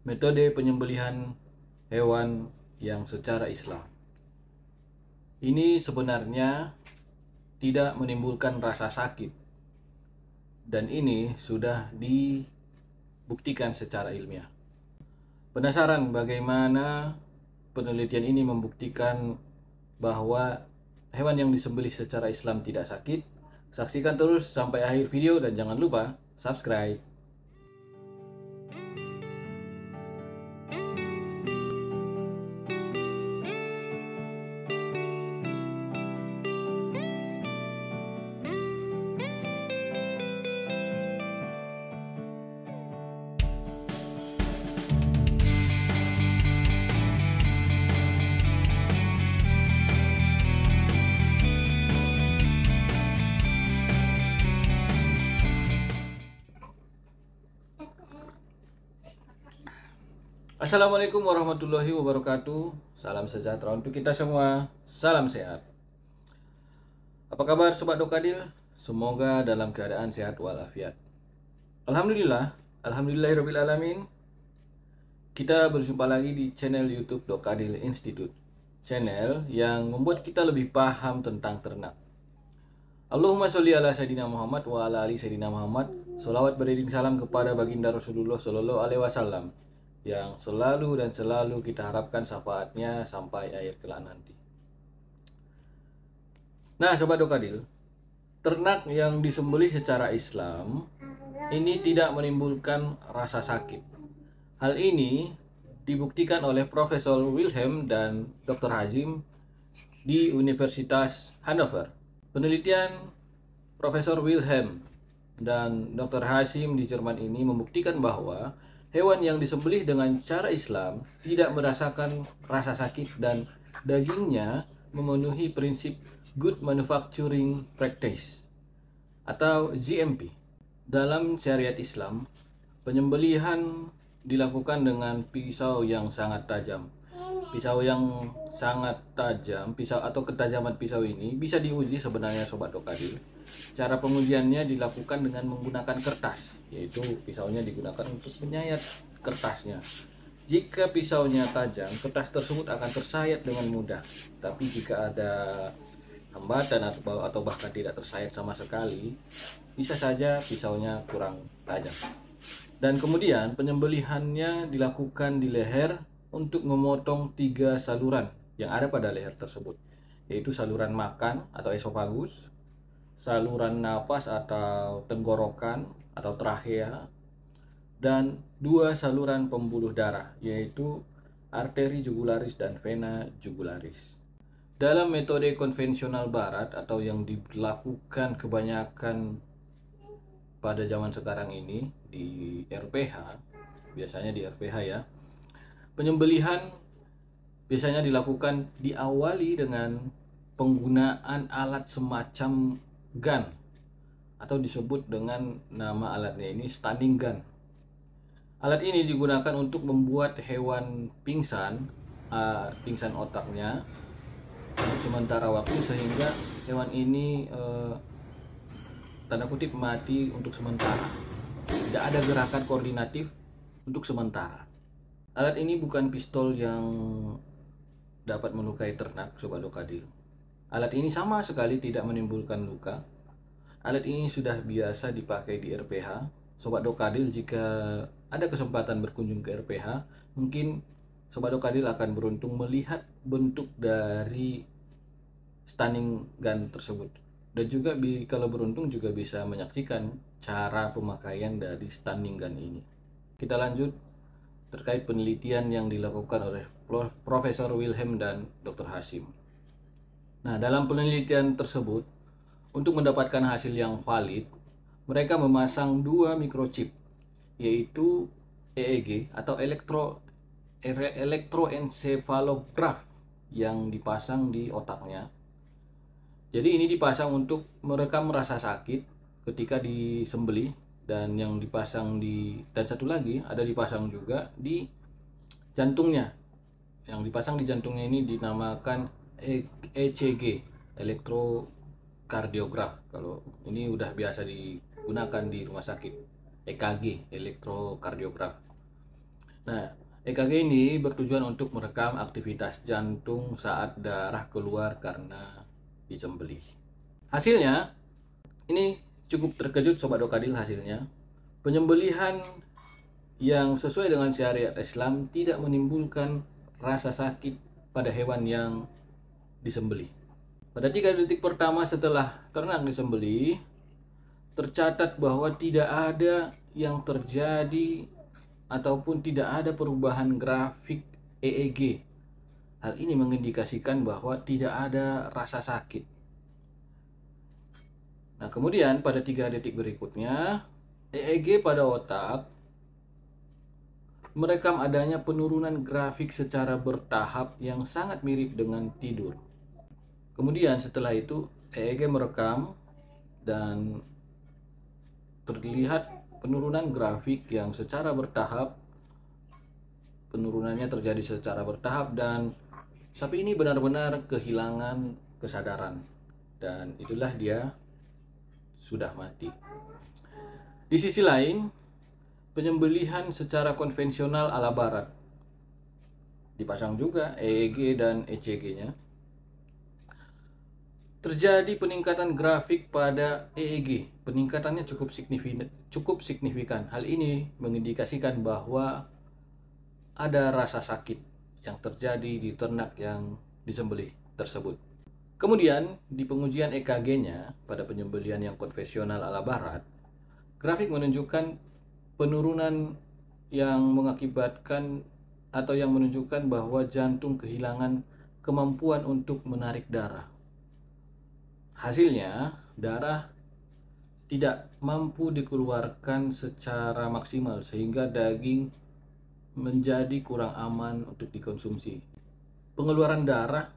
Metode penyembelihan hewan yang secara Islam. Ini sebenarnya tidak menimbulkan rasa sakit, dan ini sudah dibuktikan secara ilmiah. Penasaran bagaimana penelitian ini membuktikan bahwa hewan yang disembelih secara Islam tidak sakit? Saksikan terus sampai akhir video dan jangan lupa subscribe. Assalamualaikum warahmatullahi wabarakatuh. Salam sejahtera untuk kita semua. Salam sehat. Apa kabar Sobat Dokadil? Semoga dalam keadaan sehat walafiat. Alhamdulillahirrabbilalamin. Kita berjumpa lagi di channel YouTube Dokadil Institute, channel yang membuat kita lebih paham tentang ternak. Allahumma sholli ala Sayyidina Muhammad wa ala ali Sayyidina Muhammad. Sholawat beriring salam kepada baginda Rasulullah Shallallahu Alaihi Wasallam yang selalu dan selalu kita harapkan syafaatnya sampai akhir kelak nanti. Nah, Sobat Dokadil, ternak yang disembelih secara Islam ini tidak menimbulkan rasa sakit. Hal ini dibuktikan oleh Profesor Wilhelm dan Dr. Hazim di Universitas Hannover. Penelitian Profesor Wilhelm dan Dr. Hazim di Jerman ini membuktikan bahwa hewan yang disembelih dengan cara Islam tidak merasakan rasa sakit dan dagingnya memenuhi prinsip Good Manufacturing Practice atau GMP. Dalam syariat Islam, penyembelihan dilakukan dengan pisau yang sangat tajam. Pisau yang sangat tajam, pisau atau ketajaman pisau ini bisa diuji sebenarnya Sobat Dokadil. Cara pengujiannya dilakukan dengan menggunakan kertas, yaitu pisaunya digunakan untuk menyayat kertasnya. Jika pisaunya tajam, kertas tersebut akan tersayat dengan mudah. Tapi jika ada hambatan atau bahkan tidak tersayat sama sekali, bisa saja pisaunya kurang tajam. Dan kemudian penyembelihannya dilakukan di leher untuk memotong 3 saluran yang ada pada leher tersebut, yaitu saluran makan atau esofagus, saluran napas atau tenggorokan atau trachea, dan 2 saluran pembuluh darah, yaitu arteri jugularis dan vena jugularis. Dalam metode konvensional barat atau yang dilakukan kebanyakan pada zaman sekarang ini di RPH, biasanya di RPH ya, penyembelihan biasanya dilakukan diawali dengan penggunaan alat semacam gun atau disebut dengan nama alatnya ini stunning gun. Alat ini digunakan untuk membuat hewan pingsan otaknya untuk sementara waktu, sehingga hewan ini tanda kutip mati untuk sementara. Tidak ada gerakan koordinatif untuk sementara. Alat ini bukan pistol yang dapat melukai ternak, Sobat Dokadil. Alat ini sama sekali tidak menimbulkan luka. Alat ini sudah biasa dipakai di RPH. Sobat Dokadil, jika ada kesempatan berkunjung ke RPH, mungkin Sobat Dokadil akan beruntung melihat bentuk dari stunning gun tersebut. Dan juga kalau beruntung juga bisa menyaksikan cara pemakaian dari stunning gun ini. Kita lanjut terkait penelitian yang dilakukan oleh Profesor Wilhelm dan Dr. Hazim. Nah, dalam penelitian tersebut, untuk mendapatkan hasil yang valid, mereka memasang 2 microchip, yaitu EEG atau elektroencephalograph yang dipasang di otaknya. Jadi ini dipasang untuk merekam rasa sakit ketika disembelih, dan yang dipasang dan satu lagi ada dipasang juga di jantungnya. Yang dipasang di jantungnya ini dinamakan ECG, elektrokardiograf. Kalau ini udah biasa digunakan di rumah sakit, EKG, elektrokardiograf. Nah, EKG ini bertujuan untuk merekam aktivitas jantung saat darah keluar karena disembelih. Hasilnya, ini cukup terkejut Sobat Dokadil hasilnya. Penyembelihan yang sesuai dengan syariat Islam tidak menimbulkan rasa sakit pada hewan yang disembelih. Pada 3 detik pertama setelah ternak disembelih, tercatat bahwa tidak ada yang terjadi ataupun tidak ada perubahan grafik EEG. Hal ini mengindikasikan bahwa tidak ada rasa sakit. Nah, kemudian pada 3 detik berikutnya, EEG pada otak merekam adanya penurunan grafik secara bertahap yang sangat mirip dengan tidur. Kemudian setelah itu EEG merekam dan terlihat penurunan grafik yang secara bertahap. Penurunannya terjadi secara bertahap dan sapi ini benar-benar kehilangan kesadaran, dan itulah dia sudah mati. Di sisi lain, penyembelihan secara konvensional ala barat, dipasang juga EEG dan ECG-nya, terjadi peningkatan grafik pada EEG. Peningkatannya cukup signifikan. Hal ini mengindikasikan bahwa ada rasa sakit yang terjadi di ternak yang disembelih tersebut. Kemudian di pengujian EKG-nya pada penyembelihan yang konvensional ala barat, grafik menunjukkan penurunan yang mengakibatkan atau yang menunjukkan bahwa jantung kehilangan kemampuan untuk menarik darah. Hasilnya, darah tidak mampu dikeluarkan secara maksimal sehingga daging menjadi kurang aman untuk dikonsumsi. Pengeluaran darah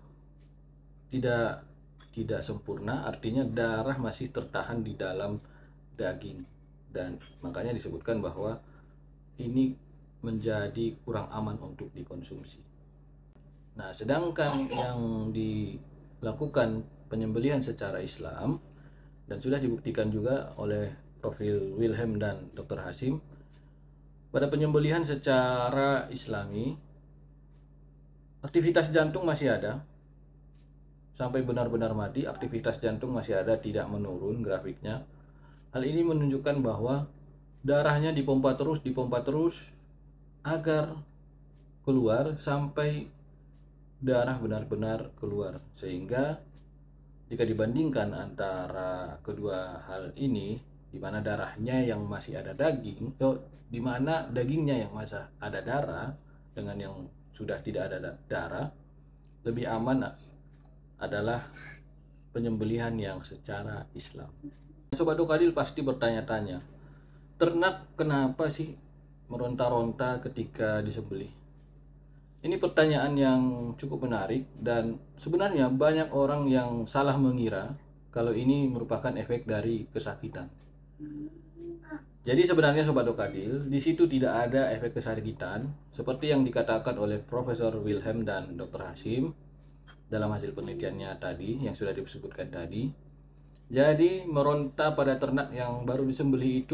tidak sempurna, artinya darah masih tertahan di dalam daging, dan makanya disebutkan bahwa ini menjadi kurang aman untuk dikonsumsi. Nah, sedangkan yang dilakukan penyembelihan secara Islam dan sudah dibuktikan juga oleh Profil Wilhelm dan Dr. Hasim, pada penyembelihan secara Islami, aktivitas jantung masih ada sampai benar-benar mati. Aktivitas jantung masih ada, tidak menurun grafiknya. Hal ini menunjukkan bahwa darahnya dipompa terus agar keluar sampai darah benar-benar keluar, sehingga jika dibandingkan antara kedua hal ini, di mana darahnya yang masih ada daging, di mana dagingnya yang masih ada darah dengan yang sudah tidak ada darah, lebih aman adalah penyembelihan yang secara Islam. Sobat Dokadil pasti bertanya-tanya, ternak kenapa sih meronta-ronta ketika disembelih? Ini pertanyaan yang cukup menarik, dan sebenarnya banyak orang yang salah mengira kalau ini merupakan efek dari kesakitan. Jadi sebenarnya Sobat Dokadil, di situ tidak ada efek kesakitan seperti yang dikatakan oleh Profesor Wilhelm dan Dr. Hasim dalam hasil penelitiannya tadi yang sudah disebutkan tadi. Jadi meronta pada ternak yang baru disembelih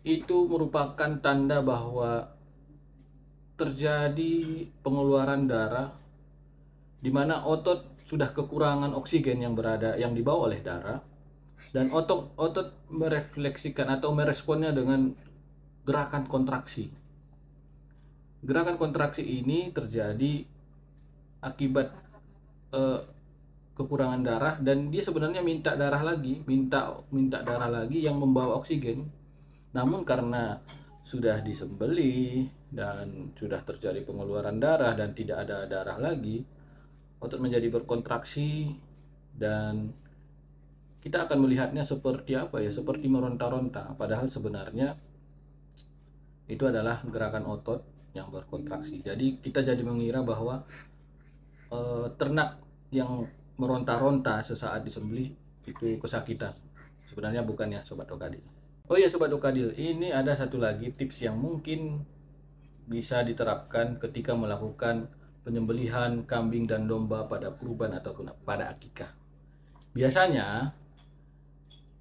itu merupakan tanda bahwa terjadi pengeluaran darah di mana otot sudah kekurangan oksigen yang dibawa oleh darah, dan otot merefleksikan atau meresponnya dengan gerakan kontraksi. Gerakan kontraksi ini terjadi akibat kekurangan darah, dan dia sebenarnya minta darah lagi yang membawa oksigen. Namun karena sudah disembelih dan sudah terjadi pengeluaran darah dan tidak ada darah lagi, otot menjadi berkontraksi, dan kita akan melihatnya seperti apa ya, seperti meronta-ronta, padahal sebenarnya itu adalah gerakan otot yang berkontraksi. Jadi kita jadi mengira bahwa ternak yang meronta-ronta sesaat disembelih itu kesakitan. Sebenarnya bukan ya Sobat Dokadil. Oh iya Sobat Dokadil, ini ada satu lagi tips yang mungkin bisa diterapkan ketika melakukan penyembelihan kambing dan domba pada kurban ataupun pada akikah. Biasanya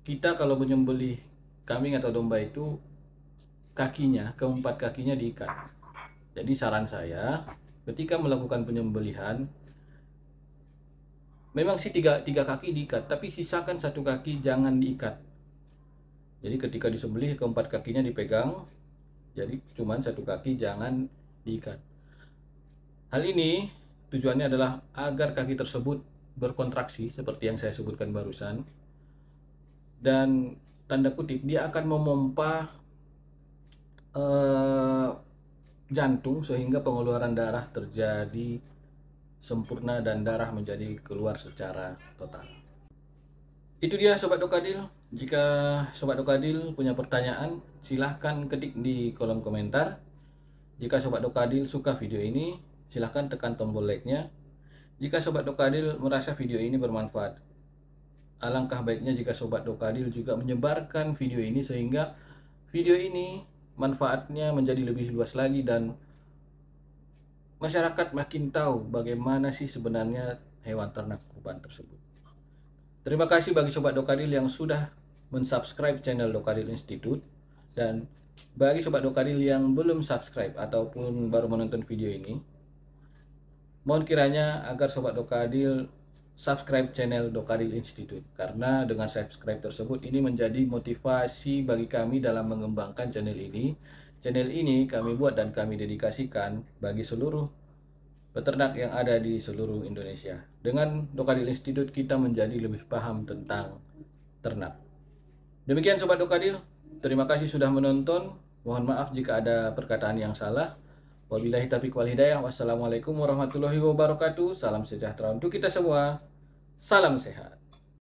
kita kalau menyembelih kambing atau domba itu keempat kakinya diikat. Jadi saran saya, ketika melakukan penyembelihan, memang sih tiga kaki diikat, tapi sisakan satu kaki jangan diikat. Jadi ketika disembelih keempat kakinya dipegang, jadi cuman satu kaki jangan diikat. Hal ini tujuannya adalah agar kaki tersebut berkontraksi seperti yang saya sebutkan barusan, dan tanda kutip dia akan memompa jantung sehingga pengeluaran darah terjadi sempurna dan darah menjadi keluar secara total. Itu dia Sobat Dokadil. Jika Sobat Dokadil punya pertanyaan, silahkan ketik di kolom komentar. Jika Sobat Dokadil suka video ini, silahkan tekan tombol like-nya. Jika Sobat Dokadil merasa video ini bermanfaat, alangkah baiknya jika Sobat Dokadil juga menyebarkan video ini sehingga video ini manfaatnya menjadi lebih luas lagi dan masyarakat makin tahu bagaimana sih sebenarnya hewan ternak kurban tersebut. Terima kasih bagi Sobat Dokadil yang sudah mensubscribe channel Dokadil Institute, dan bagi Sobat Dokadil yang belum subscribe ataupun baru menonton video ini, mohon kiranya agar Sobat Dokadil subscribe channel Dokadil Institute, karena dengan subscribe tersebut ini menjadi motivasi bagi kami dalam mengembangkan channel ini. Channel ini kami buat dan kami dedikasikan bagi seluruh peternak yang ada di seluruh Indonesia. Dengan Dokadil Institute kita menjadi lebih paham tentang ternak. Demikian Sobat Dokadil, terima kasih sudah menonton. Mohon maaf jika ada perkataan yang salah. Wabillahi taufiq wal hidayah. Wassalamualaikum warahmatullahi wabarakatuh. Salam sejahtera untuk kita semua. Salam sehat.